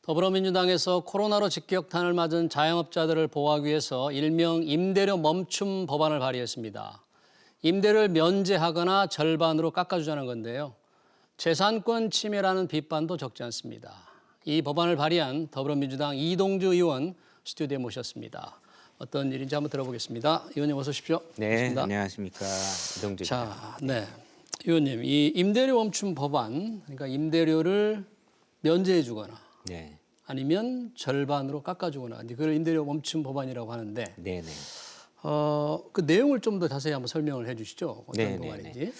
더불어민주당에서 코로나로 직격탄을 맞은 자영업자들을 보호하기 위해서 일명 임대료 멈춤 법안을 발의했습니다. 임대료를 면제하거나 절반으로 깎아주자는 건데요. 재산권 침해라는 비판도 적지 않습니다. 이 법안을 발의한 더불어민주당 이동주 의원 스튜디오에 모셨습니다. 어떤 일인지 한번 들어보겠습니다. 의원님 어서 오십시오. 네, 반갑습니다. 안녕하십니까. 이동주입니다. 자, 네. 의원님, 이 임대료 멈춤 법안, 그러니까 임대료를 면제해 주거나 네, 아니면 절반으로 깎아주거나 이제 그걸 임대료 멈춤 법안이라고 하는데 네, 네. 그 내용을 좀 더 자세히 한번 설명을 해주시죠. 어떤 네, 법안인지.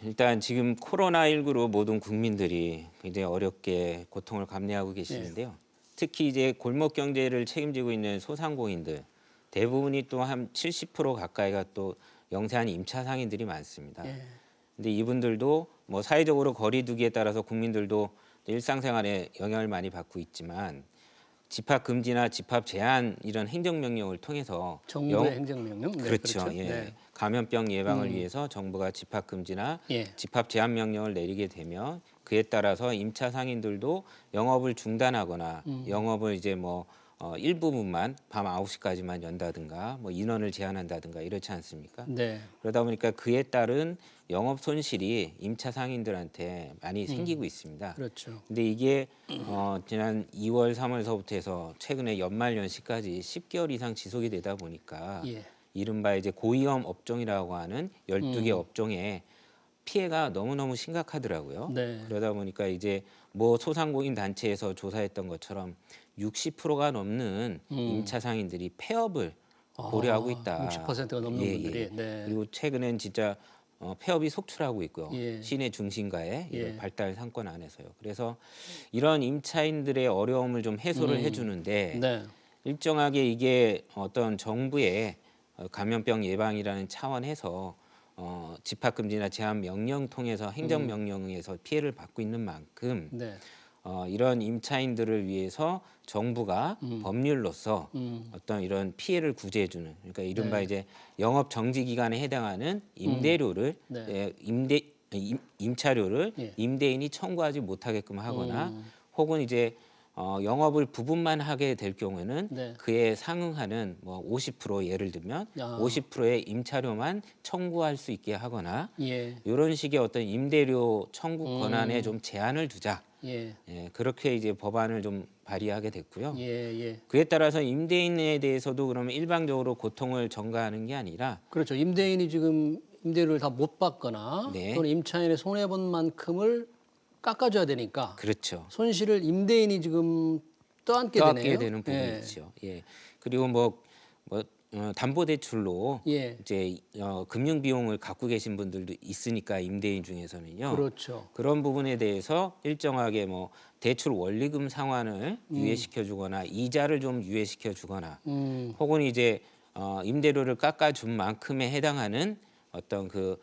일단 지금 코로나19로 모든 국민들이 굉장히 어렵게 고통을 감내하고 계시는데요. 특히 이제 골목 경제를 책임지고 있는 소상공인들 대부분이 또 한 70% 가까이가 또 영세한 임차 상인들이 많습니다. 예. 근데 이분들도 뭐 사회적으로 거리 두기에 따라서 국민들도 일상생활에 영향을 많이 받고 있지만 집합 금지나 집합 제한 이런 행정명령을 통해서 정부의 행정명령. 네, 그렇죠. 예. 네. 감염병 예방을 위해서 정부가 집합 금지나 예. 집합 제한 명령을 내리게 되면 그에 따라서 임차 상인들도 영업을 중단하거나 영업을 이제 뭐 일부분만 밤 9시까지만 연다든가 뭐 인원을 제한한다든가 이렇지 않습니까? 네. 그러다 보니까 그에 따른 영업 손실이 임차 상인들한테 많이 생기고 있습니다. 그렇죠. 근데 이게 지난 2월, 3월서부터 해서 최근에 연말 연시까지 10개월 이상 지속이 되다 보니까 예. 이른바 이제 고위험 업종이라고 하는 12개 업종에 피해가 너무너무 심각하더라고요. 네. 그러다 보니까 이제 뭐 소상공인 단체에서 조사했던 것처럼 60%가 넘는 임차 상인들이 폐업을 고려하고 있다. 60%가 넘는 분들이. 네. 그리고 최근엔 진짜 폐업이 속출하고 있고요. 예. 시내 중심가에 예. 발달 상권 안에서요. 그래서 이런 임차인들의 어려움을 좀 해소를 해주는데 네. 일정하게 이게 어떤 정부의 감염병 예방이라는 차원에서 집합금지나 제한 명령 통해서 행정명령에서 피해를 받고 있는 만큼 네. 이런 임차인들을 위해서 정부가 법률로서 어떤 이런 피해를 구제해주는 그러니까 이른바 네. 이제 영업 정지 기간에 해당하는 임대료를 네. 임차료를 예. 임대인이 청구하지 못하게끔 하거나 혹은 이제 영업을 부분만 하게 될 경우에는 네. 그에 상응하는 뭐 50% 예를 들면 아. 50%의 임차료만 청구할 수 있게 하거나 예. 이런 식의 어떤 임대료 청구 권한에 좀 제한을 두자. 예. 예, 그렇게 이제 법안을 좀 발의하게 됐고요. 예. 예. 그에 따라서 임대인에 대해서도 그러면 일방적으로 고통을 전가하는 게 아니라 그렇죠. 임대인이 지금 임대료를 다 못 받거나 네. 또는 임차인의 손해 본 만큼을 깎아줘야 되니까 그렇죠. 손실을 임대인이 지금 떠안게 떠안게 되네요. 되는 부분이죠. 예. 그리고 담보대출로 예. 이제 금융 비용을 갖고 계신 분들도 있으니까 임대인 중에서는요. 그렇죠. 그런 부분에 대해서 일정하게 뭐 대출 원리금 상환을 유예시켜주거나 이자를 좀 유예시켜주거나 혹은 이제 임대료를 깎아준 만큼에 해당하는 어떤 그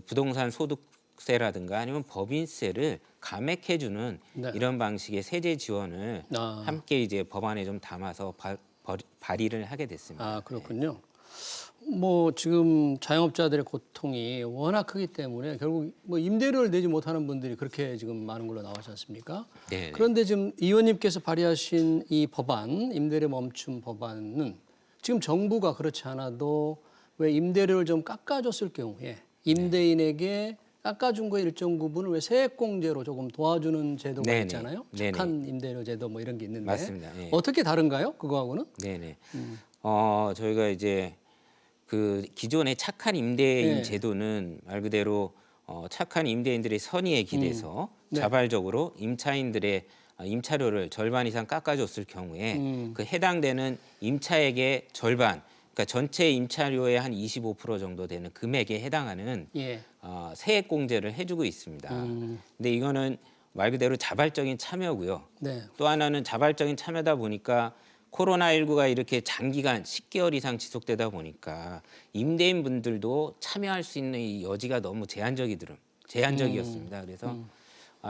부동산 소득세라든가 아니면 법인세를 감액해주는 네. 이런 방식의 세제 지원을 아. 함께 이제 법안에 좀 담아서 발의를 하게 됐습니다. 아, 그렇군요. 뭐 지금 자영업자들의 고통이 워낙 크기 때문에 결국 뭐 임대료를 내지 못하는 분들이 그렇게 지금 많은 걸로 나오지 않습니까? 네. 그런데 지금 의원님께서 발의하신 이 법안, 임대료 멈춤 법안은 지금 정부가 그렇지 않아도 왜 임대료를 좀 깎아줬을 경우에 임대인에게 깎아준 거 일정 부분을 왜 세액공제로 조금 도와주는 제도가 네네. 있잖아요. 네네. 착한 임대료 제도 뭐 이런 게 있는데 맞습니다. 예. 어떻게 다른가요? 그거하고는? 네네. 저희가 이제 그 기존의 착한 임대인 네. 제도는 말 그대로 착한 임대인들의 선의에 기대서 네. 자발적으로 임차인들의 임차료를 절반 이상 깎아줬을 경우에 그 해당되는 임차액의 절반, 그러니까 전체 임차료의 한 25% 정도 되는 금액에 해당하는 예. 세액 공제를 해주고 있습니다. 근데 이거는 말 그대로 자발적인 참여고요. 네. 또 하나는 자발적인 참여다 보니까 코로나19가 이렇게 장기간 10개월 이상 지속되다 보니까 임대인 분들도 참여할 수 있는 이 여지가 너무 제한적이었습니다. 그래서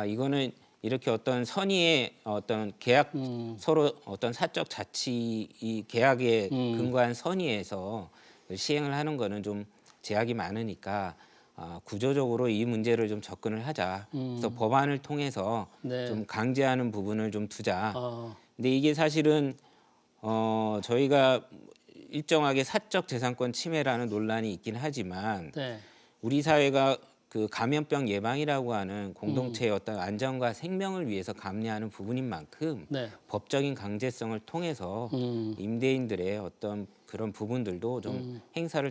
이거는 이렇게 어떤 선의의 어떤 계약 서로 어떤 사적 자치 이 계약에 근거한 선의에서 시행을 하는 거는 좀 제약이 많으니까 구조적으로 이 문제를 좀 접근을 하자. 그래서 법안을 통해서 네. 좀 강제하는 부분을 좀 두자. 어, 근데 이게 사실은 저희가 일정하게 사적 재산권 침해라는 논란이 있긴 하지만 네. 우리 사회가 그 감염병 예방이라고 하는 공동체의 어떤 안전과 생명을 위해서 감내하는 부분인 만큼 네. 법적인 강제성을 통해서 음. 임대인들의 어떤 그런 부분들도 좀 행사를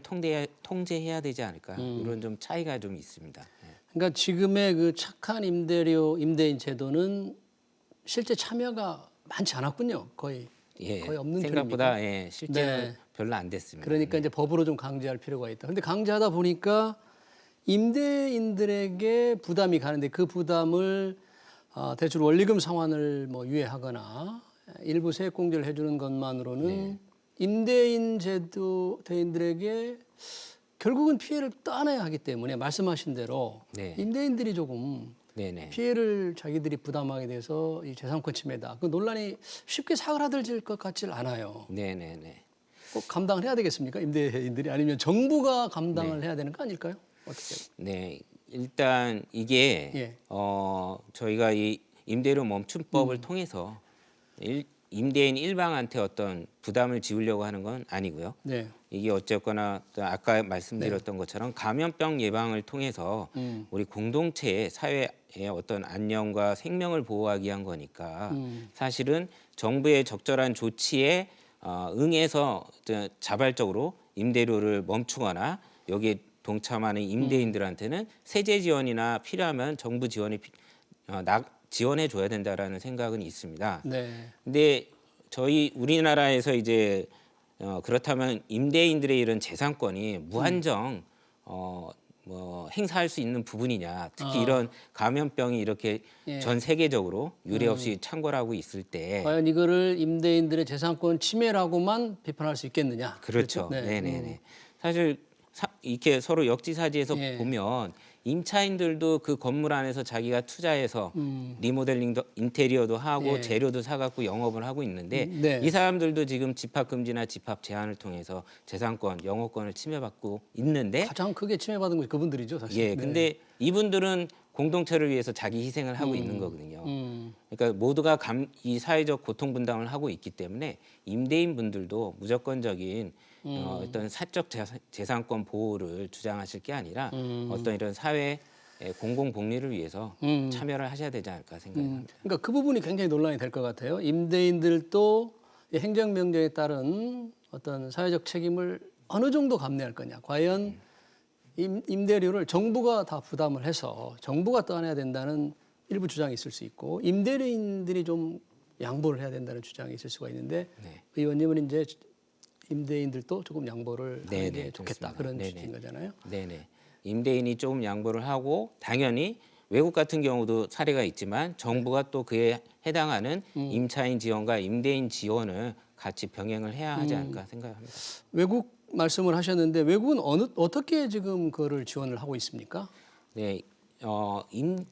통제해야 되지 않을까 이런 좀 차이가 좀 있습니다. 네. 그러니까 지금의 그 착한 임대료 임대인 제도는 실제 참여가 많지 않았군요. 거의 예, 없는 생각보다 편입니까? 예, 실제는 네. 별로 안 됐습니다. 그러니까 이제 법으로 좀 강제할 필요가 있다. 근데 강제하다 보니까 임대인들에게 부담이 가는데 그 부담을 대출 원리금 상환을 뭐 유예하거나 일부 세액 공제를 해주는 것만으로는 네. 임대인 제도 대인들에게 결국은 피해를 떠안아야 하기 때문에 말씀하신 대로 네. 임대인들이 조금 네네. 피해를 자기들이 부담하게 돼서 이 재산권 침해다. 그 논란이 쉽게 사그라들질 것 같질 않아요. 네네네. 꼭 감당을 해야 되겠습니까? 임대인들이 아니면 정부가 감당을 해야 되는 거 아닐까요? 어떻게? 네, 일단 이게 예. 저희가 이 임대료 멈춤법을 통해서 임대인 일방한테 어떤 부담을 지우려고 하는 건 아니고요. 네. 이게 어쨌거나 또 아까 말씀드렸던 것처럼 감염병 예방을 통해서 우리 공동체의 사회의 어떤 안녕과 생명을 보호하기 위한 거니까 사실은 정부의 적절한 조치에 응해서 자발적으로 임대료를 멈추거나 여기에 동참하는 임대인들한테는 세제 지원이나 필요하면 정부 지원해 줘야 된다라는 생각은 있습니다. 네. 근데 저희 우리나라에서 이제 그렇다면 임대인들의 이런 재산권이 무한정 뭐 행사할 수 있는 부분이냐, 특히 이런 감염병이 이렇게 예. 전 세계적으로 유례 없이 창궐하고 있을 때 과연 이거를 임대인들의 재산권 침해라고만 비판할 수 있겠느냐? 그렇죠. 네. 네네네. 사실 이렇게 서로 역지사지해서 예. 보면 임차인들도 그 건물 안에서 자기가 투자해서 리모델링도 인테리어도 하고 예. 재료도 사갖고 영업을 하고 있는데 네. 이 사람들도 지금 집합금지나 집합 제한을 통해서 재산권, 영업권을 침해받고 있는데 가장 크게 침해받은 것이 그분들이죠, 사실. 예, 네. 근데 이분들은 공동체를 위해서 자기 희생을 하고 있는 거거든요. 그러니까 모두가 이 사회적 고통 분담을 하고 있기 때문에 임대인 분들도 무조건적인 어떤 사적 재산권 보호를 주장하실 게 아니라 어떤 이런 사회 공공 복리를 위해서 참여를 하셔야 되지 않을까 생각합니다. 그러니까 그 부분이 굉장히 논란이 될 것 같아요. 임대인들도 이 행정명령에 따른 어떤 사회적 책임을 어느 정도 감내할 거냐. 과연 임대료를 정부가 다 부담을 해서 정부가 떠안아야 된다는 일부 주장이 있을 수 있고 임대인들이 좀 양보를 해야 된다는 주장이 있을 수가 있는데 네. 의원님은 이제 임대인들도 조금 양보를 하는 네네, 게 좋겠다 좋습니다. 그런 네네. 취지인 거잖아요. 네네. 임대인이 조금 양보를 하고 당연히 외국 같은 경우도 사례가 있지만 정부가 또 그에 해당하는 임차인 지원과 임대인 지원을 같이 병행을 해야 하지 않을까 생각합니다. 외국 말씀을 하셨는데 외국은 어떻게 지금 그거를 지원을 하고 있습니까? 네,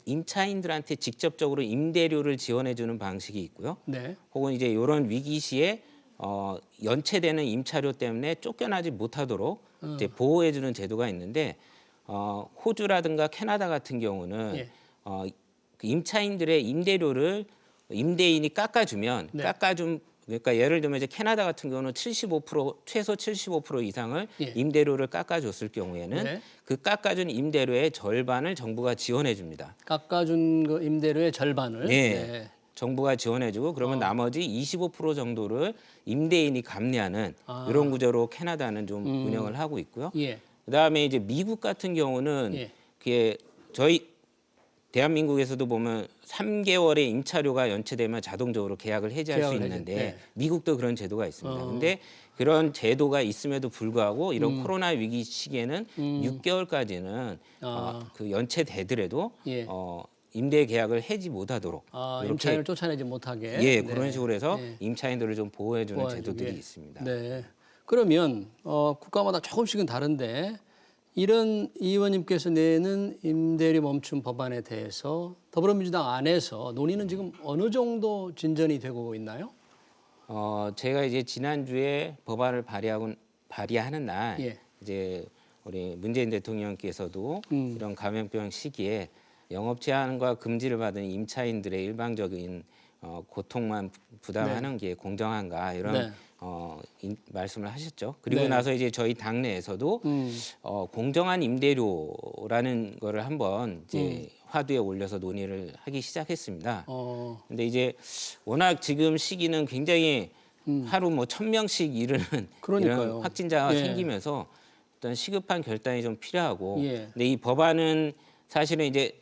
임차인들한테 직접적으로 임대료를 지원해주는 방식이 있고요. 네. 혹은 이제 이런 위기 시에 연체되는 임차료 때문에 쫓겨나지 못하도록 이제 보호해주는 제도가 있는데 호주라든가 캐나다 같은 경우는 예. 그 임차인들의 임대료를 임대인이 깎아주면 네. 그러니까 예를 들면 이제 캐나다 같은 경우는 75% 최소 75% 이상을 예. 임대료를 깎아줬을 경우에는 네. 그 깎아준 임대료의 절반을 정부가 지원해 줍니다. 깎아준 그 임대료의 절반을. 네. 정부가 지원해주고 그러면 나머지 25% 정도를 임대인이 감내하는 이런 구조로 캐나다는 좀 운영을 하고 있고요. 예. 그다음에 이제 미국 같은 경우는 예. 그게 저희 대한민국에서도 보면 3개월의 임차료가 연체되면 자동적으로 계약을 해지할 수 계약을 있는데 네. 미국도 그런 제도가 있습니다. 근데 그런 제도가 있음에도 불구하고 이런 코로나 위기 시기에는 6개월까지는 그 연체되더라도 예. 임대 계약을 해지 못하도록 이렇게 임차인을 쫓아내지 못하게. 예, 네. 그런 식으로 해서 네. 임차인들을 좀 보호해주는 보호해주게. 제도들이 있습니다. 네. 그러면 국가마다 조금씩은 다른데 이런 이 의원님께서 내는 임대료 멈춤 법안에 대해서 더불어민주당 안에서 논의는 지금 어느 정도 진전이 되고 있나요? 제가 이제 지난주에 법안을 발의하는 날 예. 이제 우리 문재인 대통령께서도 이런 감염병 시기에 영업 제한과 금지를 받은 임차인들의 일방적인 고통만 부담하는 게 공정한가 이런 네. 말씀을 하셨죠. 그리고 네. 나서 이제 저희 당내에서도 공정한 임대료라는 거를 한번 이제 화두에 올려서 논의를 하기 시작했습니다. 근데 이제 워낙 지금 시기는 굉장히 하루 뭐 1,000명씩 이르는 그러니까요. 이런 확진자가 예. 생기면서 어떤 시급한 결단이 좀 필요하고, 예. 근데 이 법안은 사실은 이제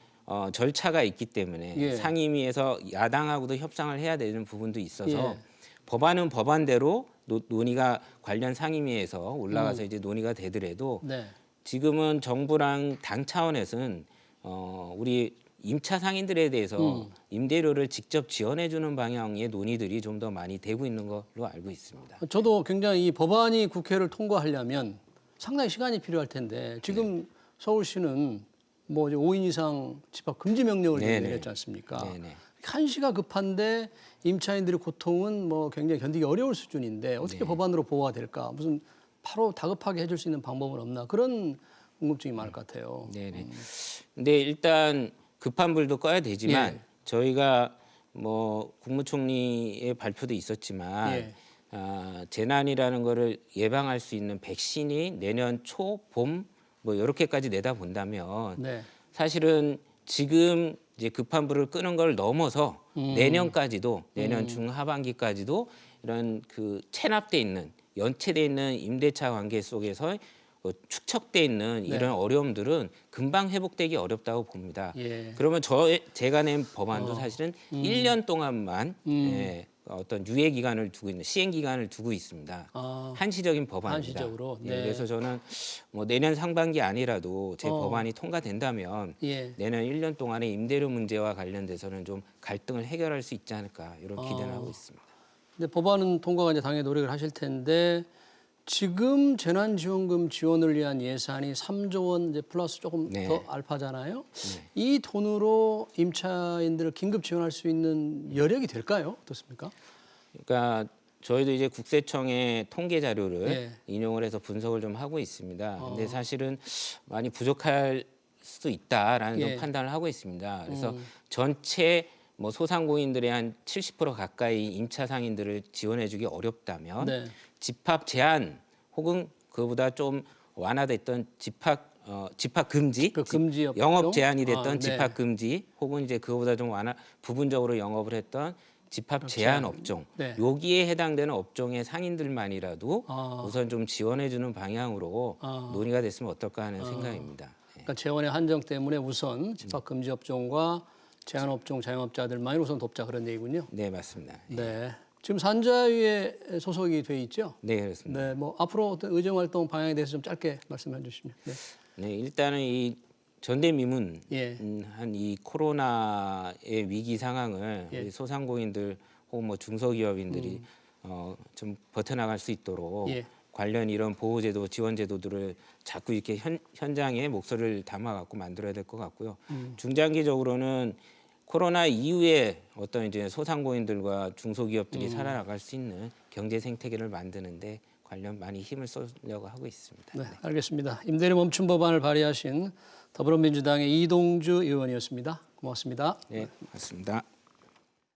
절차가 있기 때문에 예. 상임위에서 야당하고도 협상을 해야 되는 부분도 있어서 예. 법안은 법안대로 논의가 관련 상임위에서 올라가서 이제 논의가 되더라도 네. 지금은 정부랑 당 차원에서는 우리 임차 상인들에 대해서 임대료를 직접 지원해주는 방향의 논의들이 좀 더 많이 되고 있는 걸로 알고 있습니다. 저도 굉장히 이 법안이 국회를 통과하려면 상당히 시간이 필요할 텐데 지금 서울시는 뭐 이제 5인 이상 집합 금지 명령을 네네. 내렸지 않습니까? 네네. 한시가 급한데 임차인들의 고통은 뭐 굉장히 견디기 어려울 수준인데 어떻게 법안으로 보호가 될까? 무슨 바로 다급하게 해줄 수 있는 방법은 없나? 그런 궁금증이 많을 것 같아요. 네네. 근데 일단 급한 불도 꺼야 되지만 예. 저희가 뭐 국무총리의 발표도 있었지만 예. 재난이라는 거를 예방할 수 있는 백신이 내년 초, 봄 뭐 이렇게까지 내다본다면 네. 사실은 지금 이제 급한 불을 끄는 걸 넘어서 내년까지도 내년 중하반기까지도 이런 그 체납돼 있는 연체돼 있는 임대차 관계 속에서 축적돼 있는 이런 어려움들은 금방 회복되기 어렵다고 봅니다. 예. 그러면 제가 낸 법안도 사실은 1년 동안만 어떤 유예 기간을 두고 있는 시행 기간을 두고 있습니다. 한시적인 법안입니다. 한시적으로. 예, 네. 그래서 저는 뭐 내년 상반기 아니라도 제 법안이 통과된다면 예. 내년 1년 동안의 임대료 문제와 관련돼서는 좀 갈등을 해결할 수 있지 않을까 이런 기대를 하고 있습니다. 근데 법안은 통과가 이제 당연히 노력을 하실 텐데 지금 재난지원금 지원을 위한 예산이 3조 원 이제 플러스 조금 네. 더 알파잖아요. 이 돈으로 임차인들을 긴급 지원할 수 있는 여력이 될까요? 어떻습니까? 그러니까 저희도 이제 국세청의 통계 자료를 예. 인용을 해서 분석을 좀 하고 있습니다. 근데 사실은 많이 부족할 수도 있다라는 예. 좀 판단을 하고 있습니다. 그래서 전체 뭐 소상공인들의 한 70% 가까이 임차 상인들을 지원해주기 어렵다면 네. 집합 제한 혹은 그보다 좀 완화됐던 집합 금지, 그 금지 업종? 영업 제한이 됐던 네. 집합 금지 혹은 이제 그거보다 좀 부분적으로 영업을 했던 집합 제한 업종, 네. 여기에 해당되는 업종의 상인들만이라도 아. 우선 좀 지원해주는 방향으로 논의가 됐으면 어떨까 하는 생각입니다. 예. 그러니까 재원의 한정 때문에 우선 집합 금지 업종과 제한 업종 자영업자들만이 우선 돕자 그런 얘기군요. 네, 맞습니다. 네. 지금 산자위에 소속이 돼 있죠? 네, 그렇습니다. 네. 뭐 앞으로 어떤 의정 활동 방향에 대해서 좀 짧게 말씀해 주시면. 네. 네, 일단은 이 전대미문 예. 한 이 코로나의 위기 상황을 예. 우리 소상공인들 혹은 뭐 중소기업인들이 좀 버텨나갈 수 있도록 예. 관련 이런 보호제도, 지원제도들을 자꾸 이렇게 현장에 목소리를 담아갖고 만들어야 될 것 같고요. 중장기적으로는 코로나 이후에 어떤 이제 소상공인들과 중소기업들이 살아나갈 수 있는 경제 생태계를 만드는데 관련 많이 힘을 쏘려고 하고 있습니다. 네, 알겠습니다. 임대료 멈춤 법안을 발의하신 더불어민주당의 이동주 의원이었습니다. 고맙습니다. 네, 맞습니다.